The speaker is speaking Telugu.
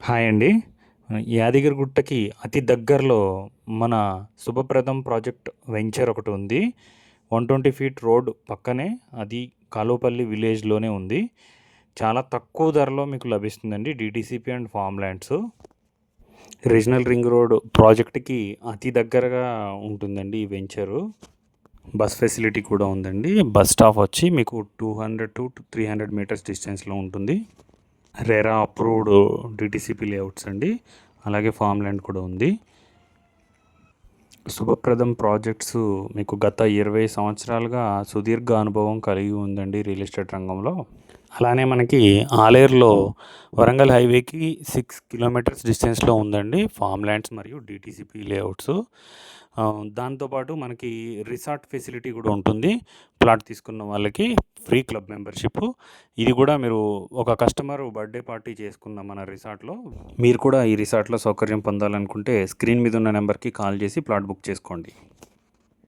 హాయ్ అండి. యాదగిరిగుట్టకి అతి దగ్గరలో మన శుభప్రదం ప్రాజెక్ట్ వెంచర్ ఒకటి ఉంది. 120 ఫీట్ రోడ్ పక్కనే అది కాలువపల్లి విలేజ్‌లోనే ఉంది. చాలా తక్కువ ధరలో మీకు లభిస్తుందండి. DTCP and farm lands. Regional ring road ప్రాజెక్ట్‌కి అతి దగ్గరగా ఉంటుందండి ఈ వెంచరు. బస్ ఫెసిలిటీ కూడా ఉందండి. బస్ స్టాప్ వచ్చి మీకు 200 to 300 మీటర్స్ డిస్టెన్స్‌లో ఉంటుంది. రెరా అప్రూవ్డ్ డిటిసిపి లేఅవుట్స్ అండి. అలాగే ఫామ్ ల్యాండ్ కూడా ఉంది. శుభప్రదం ప్రాజెక్ట్స్ మీకు గత 20 సంవత్సరాలుగా సుదీర్ఘ అనుభవం కలిగి ఉందండి రియల్ ఎస్టేట్ రంగంలో. అలానే మనకి ఆలేరులో వరంగల్ హైవేకి 6 కిలోమీటర్స్ డిస్టెన్స్లో ఉందండి ఫామ్ ల్యాండ్స్ మరియు డిటిసిపి లేఅవుట్స్. దాంతోపాటు మనకి రిసార్ట్ ఫెసిలిటీ కూడా ఉంటుంది. ప్లాట్ తీసుకున్న వాళ్ళకి ఫ్రీ క్లబ్ మెంబర్షిప్. ఇది కూడా మీరు ఒక కస్టమర్ బర్త్డే పార్టీ చేసుకున్న మన రిసార్ట్లో మీరు కూడా ఈ రిసార్ట్లో సౌకర్యం పొందాలనుకుంటే స్క్రీన్ మీద ఉన్న నెంబర్కి కాల్ చేసి ప్లాట్ బుక్ చేసుకోండి.